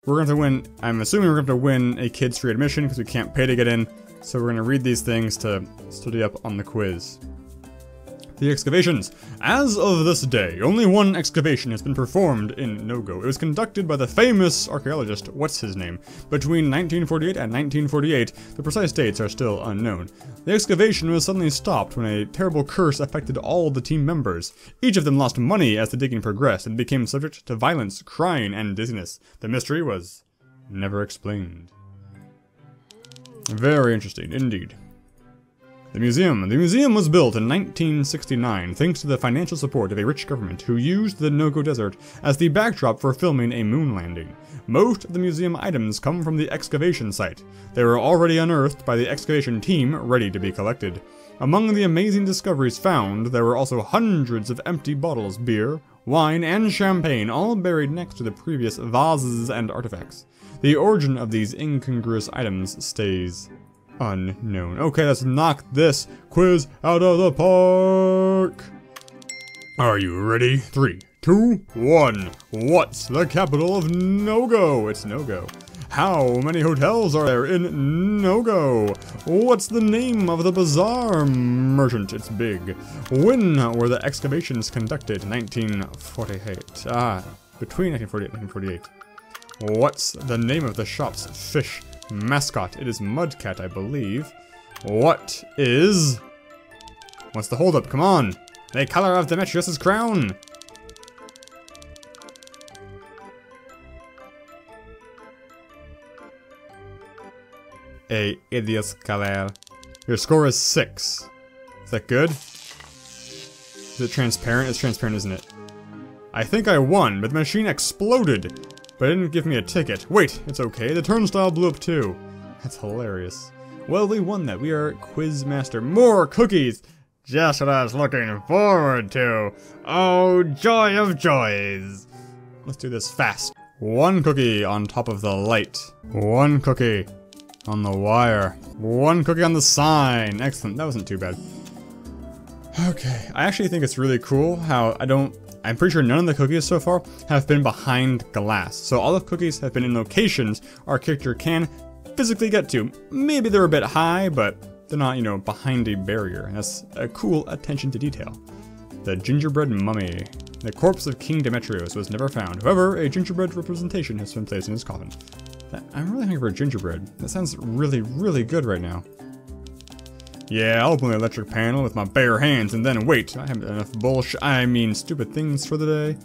We're going to win, I'm assuming we're going to win a kids free admission because we can't pay to get in. So we're going to read these things to study up on the quiz. The excavations. As of this day, only one excavation has been performed in No-Go. It was conducted by the famous archaeologist, what's his name? Between 1948 and 1948, the precise dates are still unknown. The excavation was suddenly stopped when a terrible curse affected all the team members. Each of them lost money as the digging progressed and became subject to violence, crying, and dizziness. The mystery was never explained. Very interesting, indeed. The museum. The museum was built in 1969 thanks to the financial support of a rich government who used the No-Go Desert as the backdrop for filming a moon landing. Most of the museum items come from the excavation site. They were already unearthed by the excavation team, ready to be collected. Among the amazing discoveries found, there were also hundreds of empty bottles, beer, wine, and champagne, all buried next to the previous vases and artifacts. The origin of these incongruous items stays unknown. Okay, let's knock this quiz out of the park. Are you ready? 3, 2, 1. What's the capital of No-Go? It's No-Go. How many hotels are there in No-Go? What's the name of the bazaar merchant? It's big. When were the excavations conducted? 1948. Between 1948 and 1948. What's the name of the shop's fish mascot? It is Mudcat, I believe. What's the holdup? Come on! The color of Demetrios' crown! A idiot's color. Your score is 6. Is that good? Is it transparent? It's transparent, isn't it? I think I won, but the machine exploded. But it didn't give me a ticket. Wait, it's okay. The turnstile blew up too. That's hilarious. Well, we won that. We are Quiz Master. More cookies! Just what I was looking forward to. Oh, joy of joys. Let's do this fast. 1 cookie on top of the light. 1 cookie on the wire. 1 cookie on the sign. Excellent. That wasn't too bad. Okay. I actually think it's really cool how I'm pretty sure none of the cookies so far have been behind glass. So all the cookies have been in locations our character can physically get to. Maybe they're a bit high, but they're not, you know, behind a barrier. That's a cool attention to detail. The gingerbread mummy. The corpse of King Demetrios was never found. However, a gingerbread representation has been placed in his coffin. I'm really hungry for gingerbread. That sounds really, really good right now. Yeah, I'll open the electric panel with my bare hands and then wait. I have enough stupid things for the day.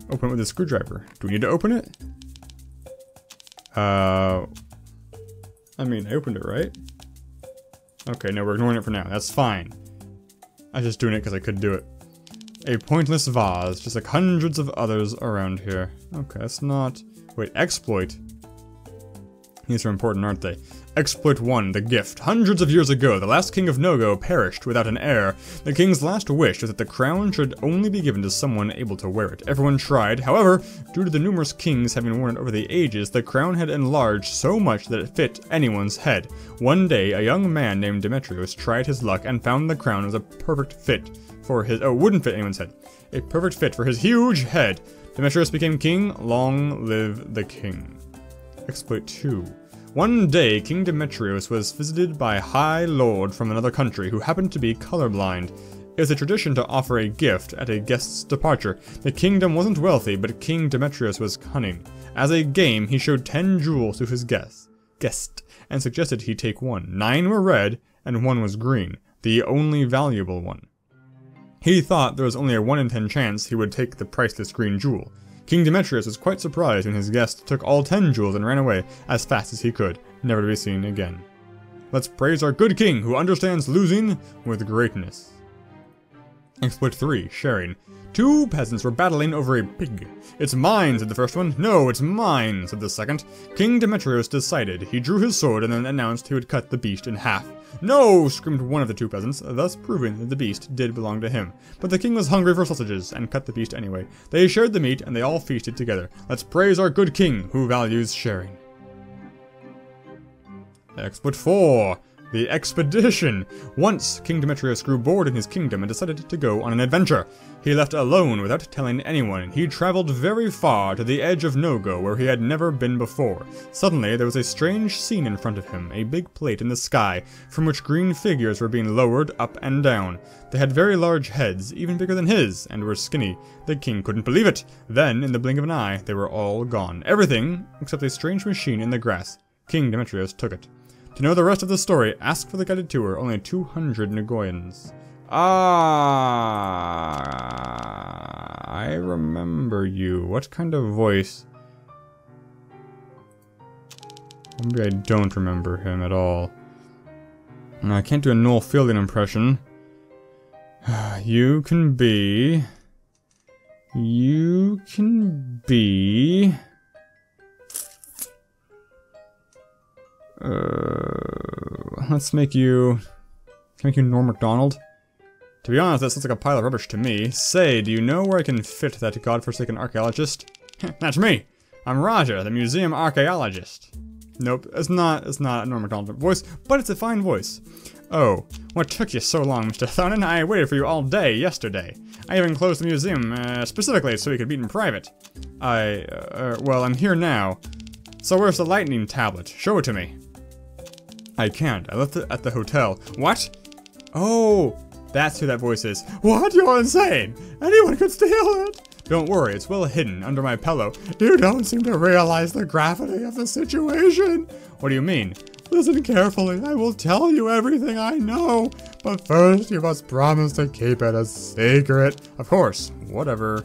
Open it with a screwdriver. Do we need to open it? I opened it, right? Okay, no, we're ignoring it for now. That's fine. I was just doing it because I could do it. A pointless vase, just like hundreds of others around here. Okay, that's not... Wait, exploit. These are important, aren't they? Exploit 1, the gift. Hundreds of years ago, the last king of No-Go perished without an heir. The king's last wish was that the crown should only be given to someone able to wear it. Everyone tried. However, due to the numerous kings having worn it over the ages, the crown had enlarged so much that it fit anyone's head. One day, a young man named Demetrios tried his luck and found the crown was a perfect fit for his... wouldn't fit anyone's head. A perfect fit for his huge head. Demetrios became king. Long live the king. Exploit 2. One day, King Demetrios was visited by a high lord from another country who happened to be colorblind. It was a tradition to offer a gift at a guest's departure. The kingdom wasn't wealthy, but King Demetrios was cunning. As a game, he showed 10 jewels to his guest, and suggested he take 1. 9 were red, and 1 was green, the only valuable one. He thought there was only a 1 in 10 chance he would take the priceless green jewel. King Demetrios was quite surprised when his guest took all 10 jewels and ran away as fast as he could, never to be seen again. Let's praise our good king who understands losing with greatness. Exploit 3, sharing. 2 peasants were battling over a pig. It's mine, said the first one. No, it's mine, said the second. King Demetrios decided. He drew his sword and then announced he would cut the beast in half. No, screamed one of the 2 peasants, thus proving that the beast did belong to him. But the king was hungry for sausages and cut the beast anyway. They shared the meat and they all feasted together. Let's praise our good king who values sharing. Exploit 4. The expedition! Once, King Demetrios grew bored in his kingdom and decided to go on an adventure. He left alone without telling anyone. He traveled very far to the edge of No-Go where he had never been before. Suddenly, there was a strange scene in front of him, a big plate in the sky, from which green figures were being lowered up and down. They had very large heads, even bigger than his, and were skinny. The king couldn't believe it. Then, in the blink of an eye, they were all gone. Everything except a strange machine in the grass. King Demetrios took it. To know the rest of the story, ask for the guided tour, only 200 Nagoyans. I remember you. What kind of voice? Maybe I don't remember him at all. I can't do a Noel Fielding impression. You can be... let's make you... Can I make you Norm Macdonald? To be honest, that sounds like a pile of rubbish to me. Say, do you know where I can fit that godforsaken archaeologist? That's me! I'm Roger, the museum archaeologist. Nope, it's not a Norm Macdonald voice, but it's a fine voice. Oh, what took you so long, Mr. Thonen? I waited for you all day yesterday. I even closed the museum, specifically so we could meet in private. Well, I'm here now. So where's the lightning tablet? Show it to me. I can't. I left it at the hotel. What? Oh, that's who that voice is. What? You're insane! Anyone could steal it! Don't worry, it's well hidden under my pillow. You don't seem to realize the gravity of the situation. What do you mean? Listen carefully. I will tell you everything I know. But first, you must promise to keep it a secret. Of course. Whatever.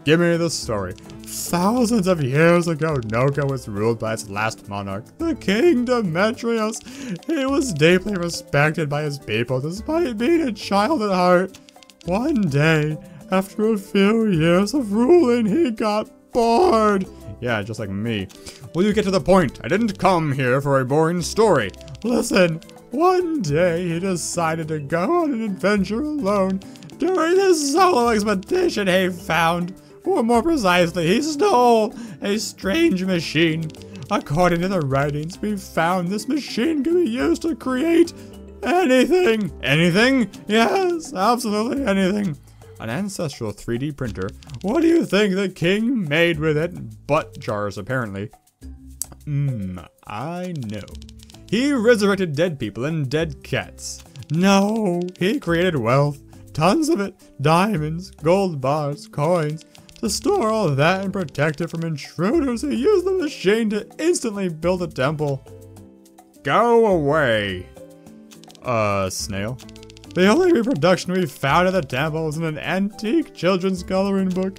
Give me the story. Thousands of years ago, No-Go was ruled by its last monarch, the King Demetrios. He was deeply respected by his people, despite being a child at heart. One day, after a few years of ruling, he got bored. Yeah, just like me. Will you get to the point? I didn't come here for a boring story. Listen, one day he decided to go on an adventure alone. During this solo expedition he found, or more precisely, he stole a strange machine. According to the writings, we found this machine can be used to create anything. Anything? Yes, absolutely anything. An ancestral 3D printer. What do you think the king made with it? Butt jars, apparently. I know. He resurrected dead people and dead cats. No, he created wealth. Tons of it. Diamonds, gold bars, coins. To store all that and protect it from intruders, he used the machine to instantly build a temple. Go away. Snail. The only reproduction we found of the temple was in an antique children's coloring book.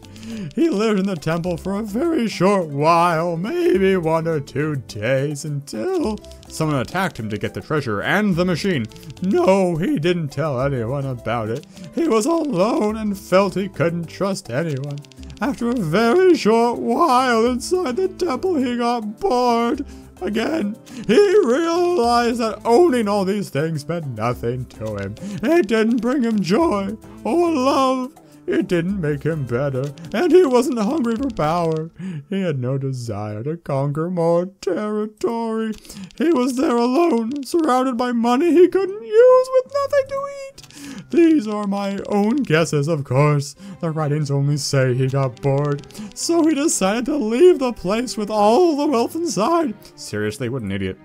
He lived in the temple for a very short while, maybe 1 or 2 days, until someone attacked him to get the treasure and the machine. No, he didn't tell anyone about it. He was alone and felt he couldn't trust anyone. After a very short while inside the temple, he got bored. Again, he realized that owning all these things meant nothing to him. It didn't bring him joy or love. It didn't make him better, and he wasn't hungry for power. He had no desire to conquer more territory. He was there alone, surrounded by money he couldn't use, with nothing to eat. These are my own guesses, of course. The writings only say he got bored, so he decided to leave the place with all the wealth inside. Seriously, what an idiot.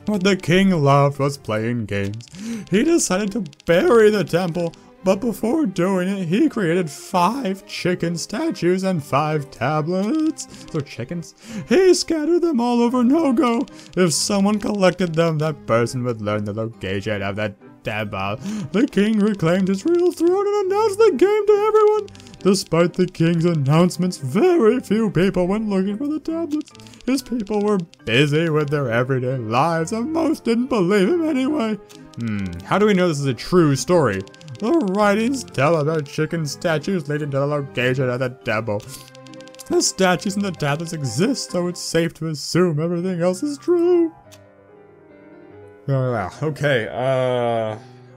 What the king loved was playing games. He decided to bury the temple, but before doing it, he created 5 chicken statues and 5 tablets. So chickens? He scattered them all over No-Go. If someone collected them, that person would learn the location of the temple. The king reclaimed his real throne and announced the game to everyone. Despite the king's announcements, very few people went looking for the tablets. His people were busy with their everyday lives, and most didn't believe him anyway. How do we know this is a true story? The writings tell about chicken statues leading to the location of the temple. The statues and the tablets exist, so it's safe to assume everything else is true. Okay,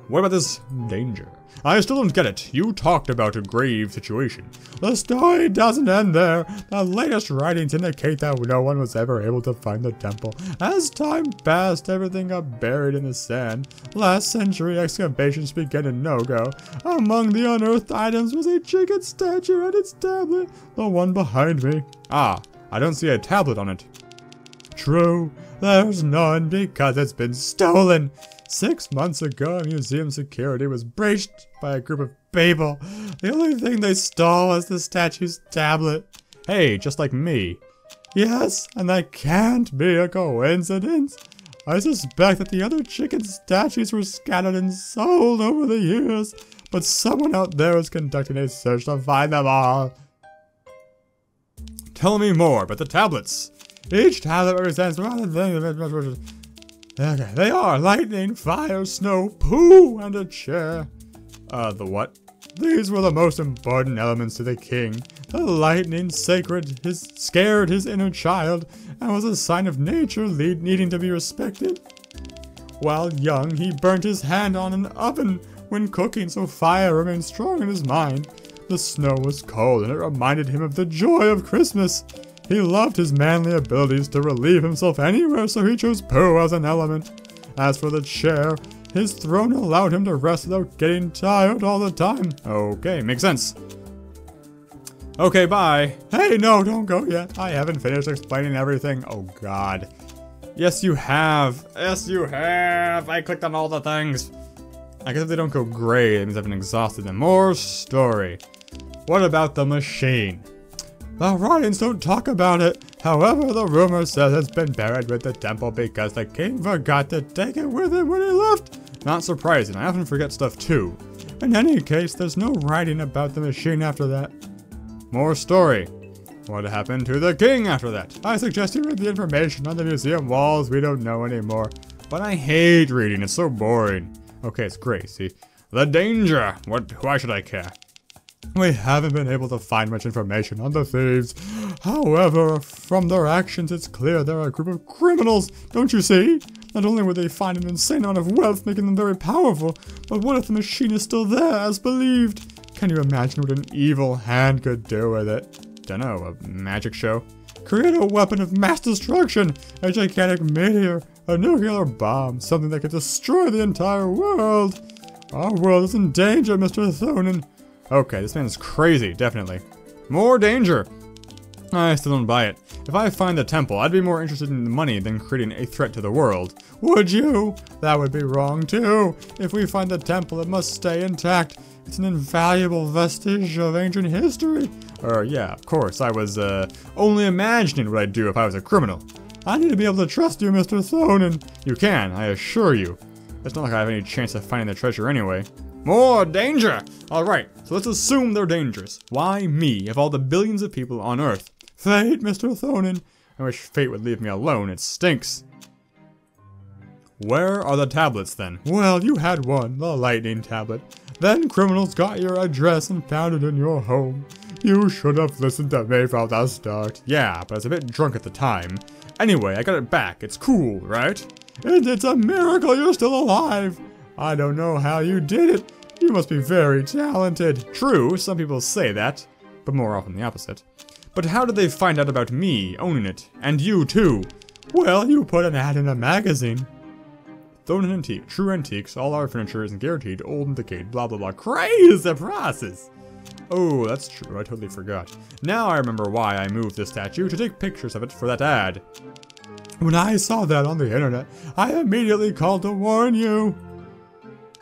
what about this danger? I still don't get it. You talked about a grave situation. The story doesn't end there. The latest writings indicate that no one was ever able to find the temple. As time passed, everything got buried in the sand. Last century, excavations began to no-go. Among the unearthed items was a chicken statue and its tablet, the one behind me. Ah, I don't see a tablet on it. True, there's none because it's been stolen. 6 months ago, museum security was breached by a group of people. The only thing they stole was the statue's tablet. Hey, just like me. Yes, and that can't be a coincidence. I suspect that the other chicken statues were scattered and sold over the years, but someone out there is conducting a search to find them all. Tell me more about the tablets. Each tablet represents one of the things. Okay, they are lightning, fire, snow, poo, and a chair. The what? These were the most important elements to the king. The lightning, sacred, scared his inner child, and was a sign of nature needing to be respected. While young, he burnt his hand on an oven when cooking, so fire remained strong in his mind. The snow was cold, and it reminded him of the joy of Christmas. He loved his manly abilities to relieve himself anywhere, so he chose poo as an element. As for the chair, his throne allowed him to rest without getting tired all the time. Okay, makes sense. Okay, bye. Hey, no, don't go yet. I haven't finished explaining everything. Oh, God. Yes, you have. Yes, you have. I clicked on all the things. I guess if they don't go gray, it means I haven't exhausted them. More story. What about the machine? The writings don't talk about it. However, the rumor says it's been buried with the temple because the king forgot to take it with him when he left. Not surprising, I often forget stuff too. In any case, there's no writing about the machine after that. More story. What happened to the king after that? I suggest you read the information on the museum walls. We don't know anymore. But I hate reading, it's so boring. Okay, it's great, see? The danger! Why should I care? We haven't been able to find much information on the thieves. However, from their actions, it's clear they're a group of criminals, don't you see? Not only would they find an insane amount of wealth, making them very powerful, but what if the machine is still there, as believed? Can you imagine what an evil hand could do with it? Dunno, a magic show? Create a weapon of mass destruction, a gigantic meteor, a nuclear bomb, something that could destroy the entire world. Our world is in danger, Mr. Thonen. Okay, this man is crazy, definitely. More danger! I still don't buy it. If I find the temple, I'd be more interested in the money than creating a threat to the world. Would you? That would be wrong too. If we find the temple, it must stay intact. It's an invaluable vestige of ancient history. Yeah, of course, I was, only imagining what I'd do if I was a criminal. I need to be able to trust you, Mr. Thonen. You can, I assure you. It's not like I have any chance of finding the treasure anyway. More danger! Alright, so let's assume they're dangerous. Why me, of all the billions of people on Earth? Fate, Mr. Thonen. I wish fate would leave me alone, it stinks. Where are the tablets then? Well, you had one, the lightning tablet. Then criminals got your address and found it in your home. You should have listened to me from the start. Yeah, but I was a bit drunk at the time. Anyway, I got it back. It's cool, right? It's a miracle you're still alive. I don't know how you did it. You must be very talented. True, some people say that, but more often the opposite. But how did they find out about me owning it? And you too? Well, you put an ad in a magazine. Thonen Antique, true antiques, all our furniture isn't guaranteed, old and decayed, blah blah blah. Crazy process! Oh, that's true, I totally forgot. Now I remember why I moved this statue, to take pictures of it for that ad. When I saw that on the internet, I immediately called to warn you.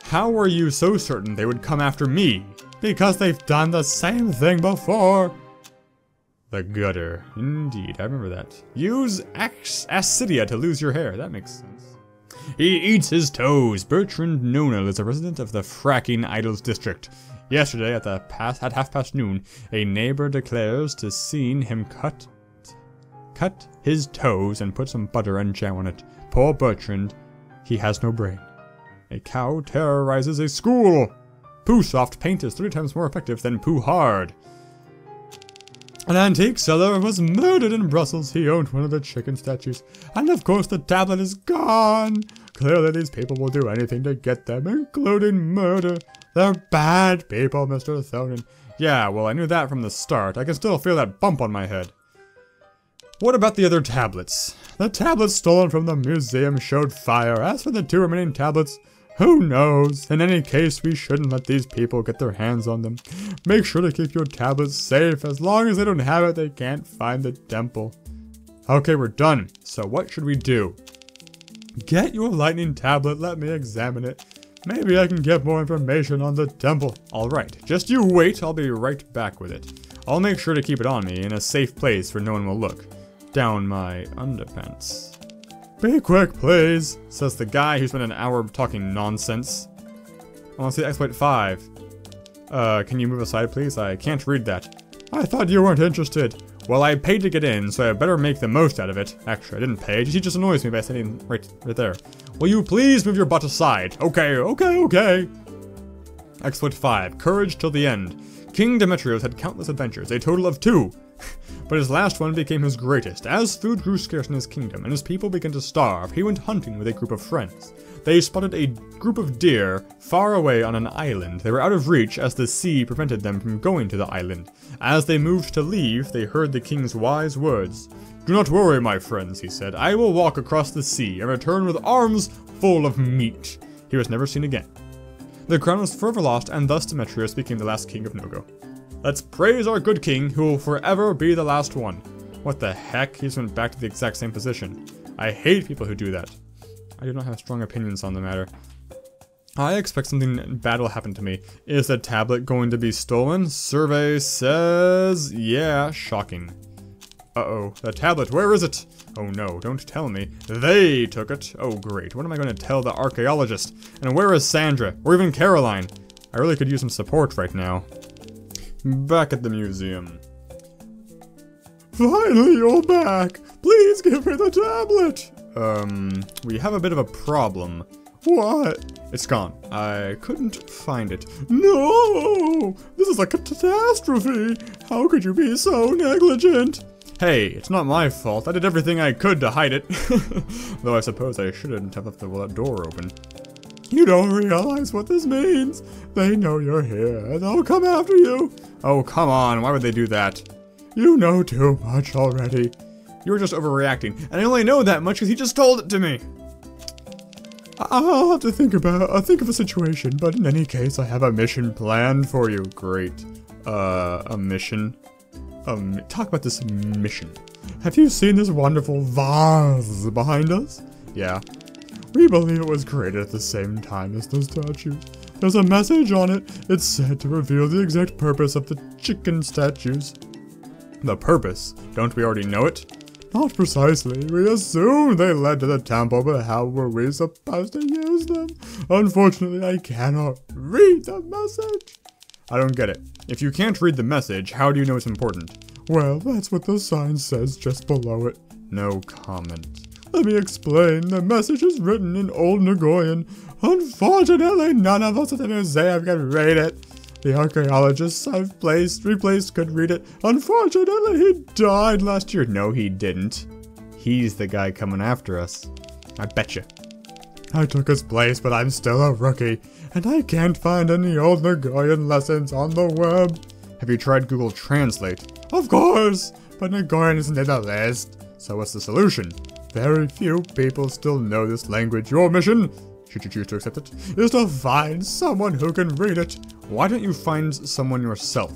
How were you so certain they would come after me? Because they've done the same thing before. The gutter. Indeed, I remember that. Use acidia to lose your hair. That makes sense. He eats his toes. Bertrand Nonal is a resident of the fracking idols district. Yesterday at half past noon, a neighbor declares to seen him cut his toes and put some butter and jam on it. Poor Bertrand. He has no brain. A cow terrorizes a school. Poo soft paint is 3 times more effective than poo hard. An antique seller was murdered in Brussels. He owned one of the chicken statues. And of course the tablet is gone. Clearly these people will do anything to get them, including murder. They're bad people, Mr. Thonen. Yeah, well, I knew that from the start. I can still feel that bump on my head. What about the other tablets? The tablets stolen from the museum showed fire. As for the 2 remaining tablets, who knows? In any case, we shouldn't let these people get their hands on them. Make sure to keep your tablets safe. As long as they don't have it, they can't find the temple. Okay, we're done. So what should we do? Get your lightning tablet, let me examine it. Maybe I can get more information on the temple. Alright, just you wait, I'll be right back with it. I'll make sure to keep it on me in a safe place where no one will look. Down my underpants. Be quick, please, says the guy who spent an hour talking nonsense. I want to see exploit 5. Can you move aside, please? I can't read that. I thought you weren't interested. Well, I paid to get in, so I better make the most out of it. Actually, I didn't pay. He just annoys me by sitting right there. Will you please move your butt aside? Okay. Exploit 5. Courage till the end. King Demetrios had countless adventures, a total of 2. But his last one became his greatest. As food grew scarce in his kingdom and his people began to starve, he went hunting with a group of friends. They spotted a group of deer far away on an island. They were out of reach as the sea prevented them from going to the island. As they moved to leave, they heard the king's wise words. Do not worry, my friends, he said. I will walk across the sea and return with arms full of meat. He was never seen again. The crown was forever lost, and thus Demetrios became the last king of Nogo. Let's praise our good king, who will forever be the last one. What the heck? He just went back to the exact same position. I hate people who do that. I do not have strong opinions on the matter. I expect something bad will happen to me. Is the tablet going to be stolen? Survey says... yeah, shocking. Uh-oh. The tablet, where is it? Oh no, don't tell me. They took it. Oh great, what am I going to tell the archaeologist? And where is Sandra? Or even Caroline? I really could use some support right now. Back at the museum. Finally, you're back! Please give me the tablet! We have a bit of a problem. What? It's gone. I couldn't find it. No! This is a catastrophe! How could you be so negligent? Hey, it's not my fault. I did everything I could to hide it. Though I suppose I shouldn't have left the door open. You don't realize what this means. They know you're here, and they'll come after you. Oh, come on. Why would they do that? You know too much already. You were just overreacting, and I only know that much because he just told it to me. I'll have to think of a situation, but in any case, I have a mission planned for you. Great. A mission? Talk about this mission. Have you seen this wonderful vase behind us? Yeah. We believe it was created at the same time as those statues. There's a message on it. It's said to reveal the exact purpose of the chicken statues. The purpose? Don't we already know it? Not precisely. We assume they led to the temple, but how were we supposed to use them? Unfortunately, I cannot read the message. I don't get it. If you can't read the message, how do you know it's important? Well, that's what the sign says just below it. No comment. Let me explain. The message is written in Old Nagoyan. Unfortunately, none of us at the museum can read it. The archaeologists I've replaced could read it. Unfortunately, he died last year. No, he didn't. He's the guy coming after us. I betcha. I took his place, but I'm still a rookie. And I can't find any Old Nagoyan lessons on the web. Have you tried Google Translate? Of course! But Nagoyan isn't in the list. So what's the solution? Very few people still know this language. Your mission, should you choose to accept it, is to find someone who can read it. Why don't you find someone yourself?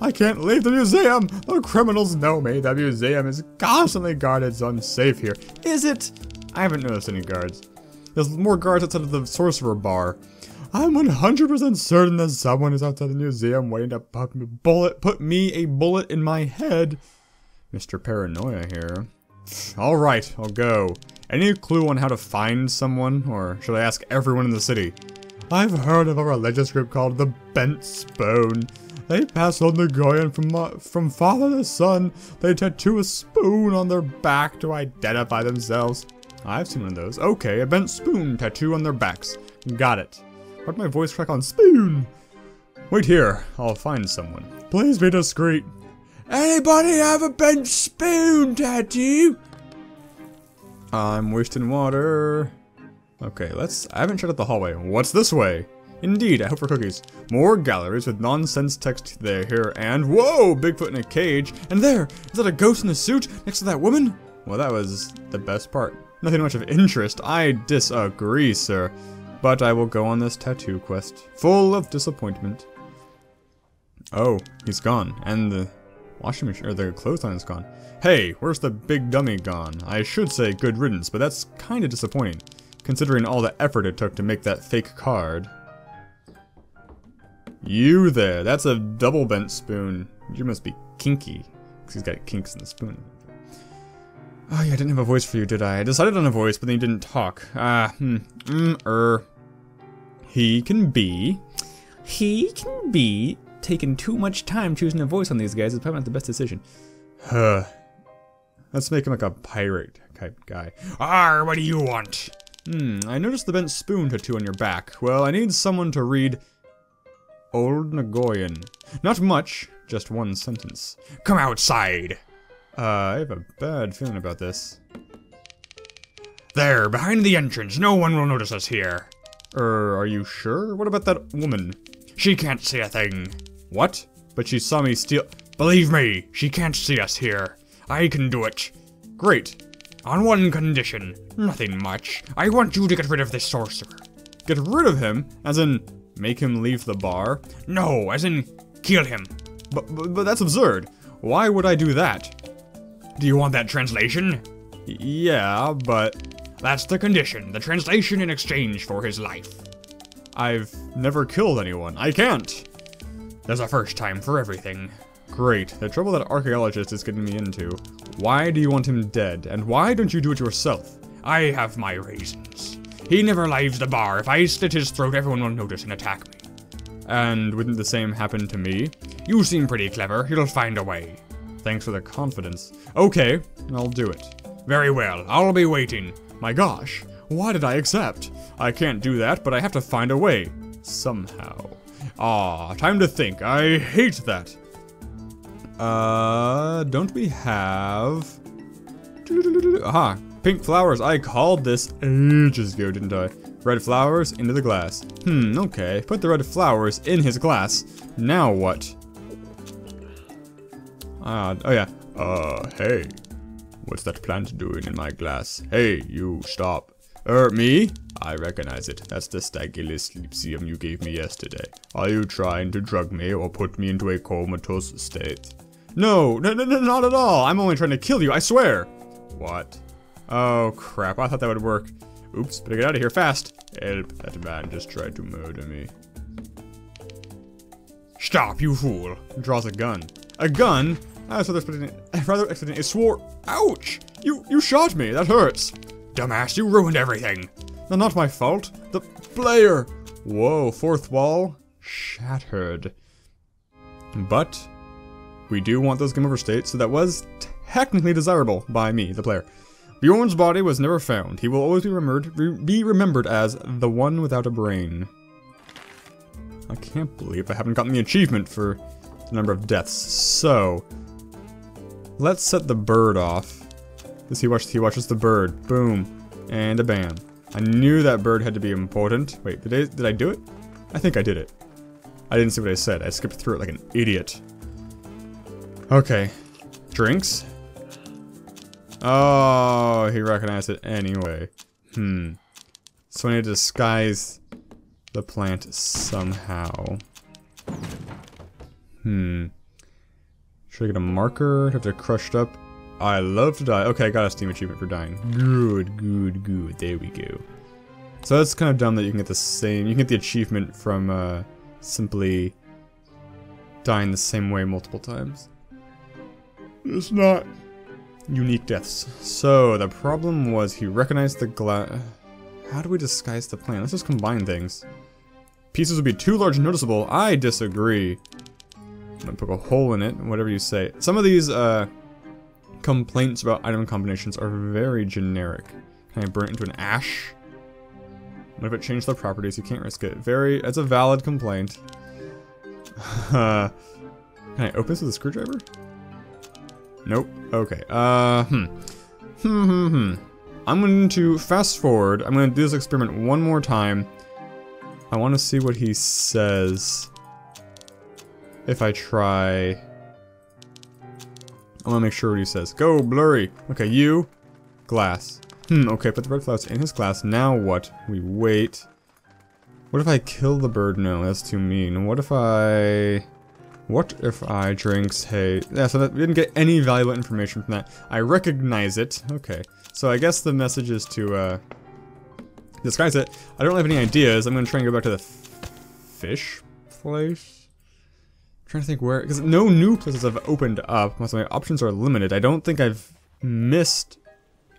I can't leave the museum! The criminals know me. The museum is constantly guarded. It's unsafe here. Is it? I haven't noticed any guards. There's more guards outside of the sorcerer bar. I'm 100% certain that someone is outside the museum waiting to put me a bullet in my head. Mr. Paranoia here. Alright, I'll go. Any clue on how to find someone, or should I ask everyone in the city? I've heard of a religious group called the Bent Spoon. They pass on Nagoyan from father to son. They tattoo a spoon on their back to identify themselves. I've seen one of those. Okay, a bent spoon tattoo on their backs. Got it. Why'd my voice crack on spoon? Wait here, I'll find someone. Please be discreet. Anybody have a bent spoon tattoo? I'm wasting water. Okay, I haven't checked out the hallway. What's this way? Indeed, I hope for cookies. More galleries with nonsense text there, here, and whoa! Bigfoot in a cage. And there! Is that a ghost in a suit next to that woman? Well, that was the best part. Nothing much of interest. I disagree, sir. But I will go on this tattoo quest, full of disappointment. Oh, he's gone. And the washing machine, or the clothesline is gone. Hey, where's the big dummy gone? I should say good riddance, but that's kinda disappointing, considering all the effort it took to make that fake card. You there, that's a double bent spoon. You must be kinky, because he's got kinks in the spoon. Oh yeah, I didn't have a voice for you, did I? I decided on a voice, but then you didn't talk. He can be taking too much time choosing a voice on these guys. It's probably not the best decision. Let's make him like a pirate type guy. Arr, what do you want? I noticed the bent spoon tattoo on your back. Well, I need someone to read Old Nagoyan. Not much, just one sentence. Come outside! I have a bad feeling about this. There, behind the entrance. No one will notice us here. Are you sure? What about that woman? She can't see a thing. What? But she saw me steal— Believe me, she can't see us here. I can do it. Great. On one condition. Nothing much. I want you to get rid of this sorcerer. Get rid of him? As in, make him leave the bar? No, as in, kill him. But that's absurd. Why would I do that? Do you want that translation? Yeah, but... That's the condition. The translation in exchange for his life. I've never killed anyone. I can't. There's a first time for everything. Great. The trouble that archaeologist is getting me into. Why do you want him dead? And why don't you do it yourself? I have my reasons. He never leaves the bar. If I slit his throat, everyone will notice and attack me. And wouldn't the same happen to me? You seem pretty clever. You'll find a way. Thanks for the confidence. Okay, I'll do it. Very well. I'll be waiting. My gosh, why did I accept? I can't do that, but I have to find a way. Somehow. Time to think. I hate that. Don't we have... Aha, pink flowers. I called this ages ago, didn't I? Red flowers into the glass. Okay. Put the red flowers in his glass. Now what? Oh yeah. Hey. What's that plant doing in my glass? Hey, you, stop. Me? I recognize it. That's the staggy sleepsium you gave me yesterday. Are you trying to drug me or put me into a comatose state? No, not at all. I'm only trying to kill you, I swear. What? Oh, crap. I thought that would work. Oops, better get out of here fast. Help, that man just tried to murder me. Stop, you fool. He draws a gun. A gun? I was rather expecting a sword. Ouch! You shot me. That hurts. Dumbass, you ruined everything. No, not my fault. The player. Whoa, fourth wall shattered. But we do want those game over states, so that was technically desirable by me, the player. Bjorn's body was never found. He will always be remembered as the one without a brain. I can't believe I haven't gotten the achievement for the number of deaths. So let's set the bird off. He watches the bird. Boom. And a bam. I knew that bird had to be important. Wait, did I do it? I think I did it. I didn't see what I said. I skipped through it like an idiot. Okay. Drinks? Oh, he recognized it anyway. So I need to disguise the plant somehow. Should I get a marker? Have to crush it up? I love to die. Okay, I got a Steam achievement for dying. Good. There we go. So that's kind of dumb that you can get the achievement from simply dying the same way multiple times. It's not unique deaths. So the problem was he recognized the glass. How do we disguise the plant? Let's just combine things. Pieces would be too large and noticeable. I disagree. I'm gonna poke a hole in it, whatever you say. Some of these complaints about item combinations are very generic. Can I burn it into an ash? What if it changed the properties? You can't risk it. That's a valid complaint. Can I open this with a screwdriver? Nope. Okay. I'm going to fast forward. I'm going to do this experiment one more time. I want to see what he says. If I try... I want to make sure what he says. Go, blurry. Okay, you. Glass. Okay, put the red flowers in his glass. Now what? We wait. What if I kill the bird? No, that's too mean. What if I drinks hay? Yeah, so that we didn't get any valuable information from that. I recognize it. Okay. So I guess the message is to, disguise it. I don't have any ideas. I'm gonna try and go back to the fish place. I'm trying to think where, because no new places have opened up. So my options are limited. I don't think I've missed...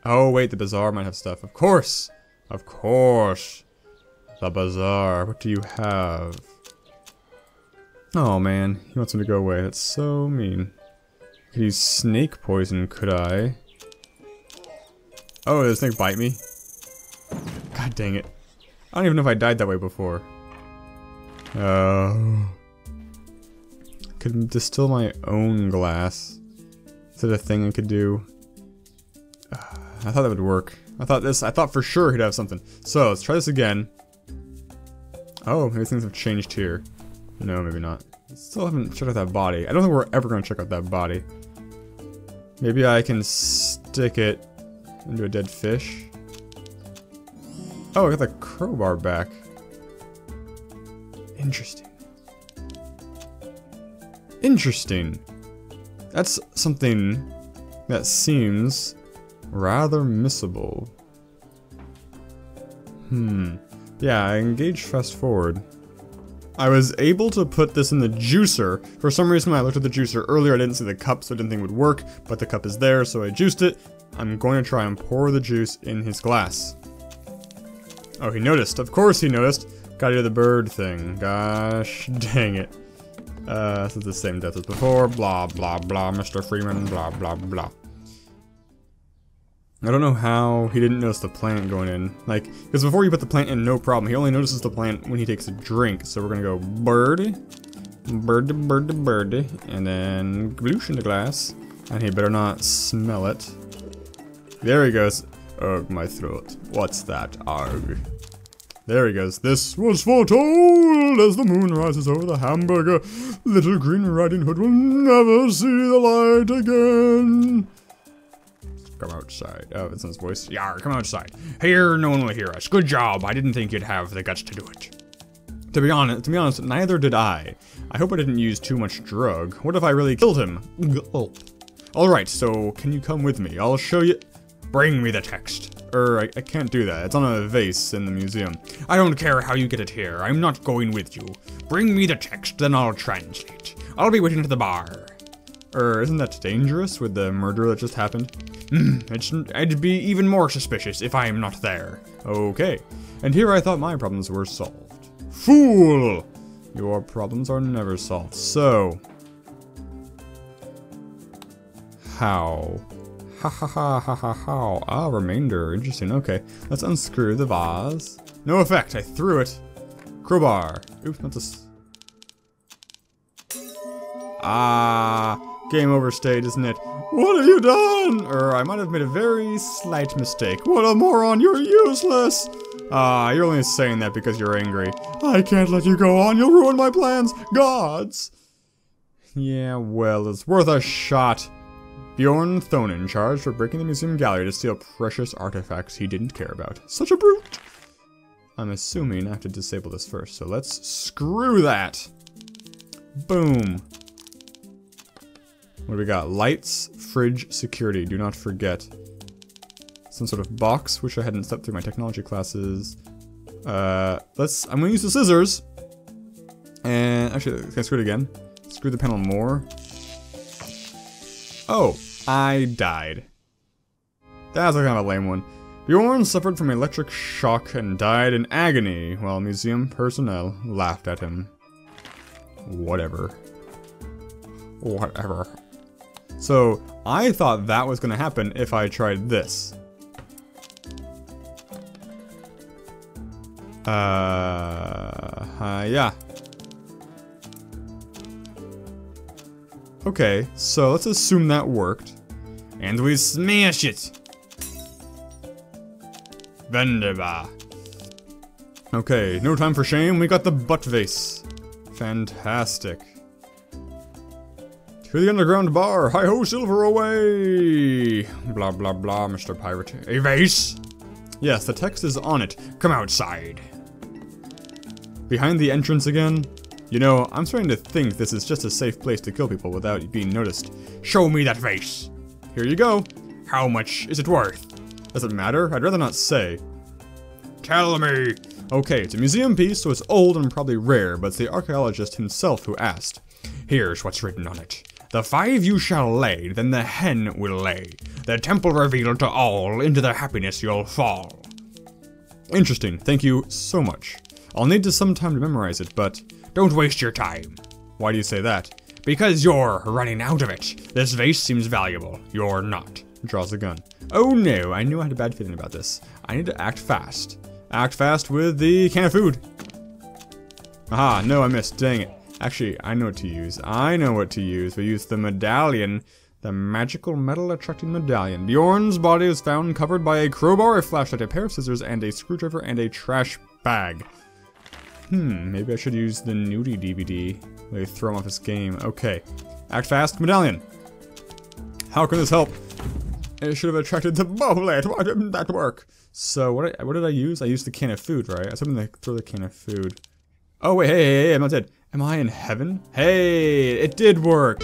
Oh wait, the bazaar might have stuff. Of course! Of course! The bazaar. What do you have? Oh man, he wants me to go away. That's so mean. I could use snake poison, could I? Oh, did the snake bite me? God dang it. I don't even know if I died that way before. Oh. Could distill my own glass. Is that a thing I could do? I thought that would work. I thought for sure he'd have something. So, let's try this again. Oh, maybe things have changed here. No, maybe not. Still haven't checked out that body. I don't think we're ever going to check out that body. Maybe I can stick it into a dead fish. Oh, I got the crowbar back. Interesting. Interesting. That's something that seems rather missable. Yeah, I engaged fast forward. I was able to put this in the juicer. For some reason when I looked at the juicer earlier, I didn't see the cup, so I didn't think it would work, but the cup is there, so I juiced it. I'm going to try and pour the juice in his glass. Oh, he noticed. Of course he noticed. Gotta do the bird thing. Gosh dang it. This is the same death as before. Blah, blah, blah, Mr. Freeman, blah, blah, blah. I don't know how he didn't notice the plant going in. Like, because before you put the plant in, no problem. He only notices the plant when he takes a drink. So we're gonna go bird, bird, bird, bird, and then gloosh in the glass. And he better not smell it. There he goes. Ugh, my throat. What's that? Arg. There he goes. This was foretold as the moon rises over the hamburger. Little Green Riding Hood will never see the light again. Come outside. Oh, it's in his voice. Yar, come outside. Here, no one will hear us. Good job. I didn't think you'd have the guts to do it. To be honest, neither did I. I hope I didn't use too much drug. What if I really killed him? Oh. Alright, so can you come with me? I'll show you. Bring me the text. I can't do that. It's on a vase in the museum. I don't care how you get it here. I'm not going with you. Bring me the text, then I'll translate. I'll be waiting at the bar. Isn't that dangerous with the murder that just happened? I'd be even more suspicious if I'm not there. Okay. And here I thought my problems were solved. Fool! Your problems are never solved. So... how? Ha ha ha ha ha ha. Ah, remainder. Interesting. Okay. Let's unscrew the vase. No effect. I threw it. Crowbar. Oops, not this. Ah. Game overstayed, isn't it? What have you done? I might have made a very slight mistake. What a moron. You're useless. Ah, you're only saying that because you're angry. I can't let you go on. You'll ruin my plans. Gods. Yeah, well, it's worth a shot. Bjorn Thonen, charged for breaking the museum gallery to steal precious artifacts he didn't care about. Such a brute! I'm assuming I have to disable this first, so let's screw that! Boom! What do we got? Lights, fridge, security, do not forget. Some sort of box, which I hadn't stepped through my technology classes. I'm gonna use the scissors! And, actually, can I screw it again? Screw the panel more. Oh, I died. That's kind of a lame one. Bjorn suffered from electric shock and died in agony, while museum personnel laughed at him. Whatever. Whatever. So, I thought that was gonna happen if I tried this. Yeah. Okay, so let's assume that worked. And we smash it! Wunderbar. Okay, no time for shame, we got the butt vase. Fantastic. To the underground bar, hi-ho, silver away! Blah blah blah, Mr. Pirate. A vase? Yes, the text is on it. Come outside. Behind the entrance again? You know, I'm starting to think this is just a safe place to kill people without being noticed. Show me that vase! Here you go. How much is it worth? Does it matter? I'd rather not say. Tell me! Okay, it's a museum piece, so it's old and probably rare, but it's the archaeologist himself who asked. Here's what's written on it. The 5 you shall lay, then the hen will lay. The temple revealed to all, into their happiness you'll fall. Interesting, thank you so much. I'll need some time to memorize it, but don't waste your time. Why do you say that? Because you're running out of it. This vase seems valuable. You're not. Draws a gun. Oh no, I knew I had a bad feeling about this. I need to act fast. Act fast with the can of food. Aha, no, I missed. Dang it. Actually, I know what to use. I know what to use. We use the medallion. The magical metal attracting medallion. Bjorn's body is found covered by a crowbar, a flashlight, a pair of scissors, and a screwdriver, and a trash bag. Maybe I should use the nudie DVD. They throw him off his game. Okay. Act fast, medallion. How can this help? It should have attracted the bullet. Why didn't that work? So, what did I use? I used the can of food, right? I was hoping to throw the can of food. Oh, wait, hey, I'm not dead. Am I in heaven? Hey, it did work.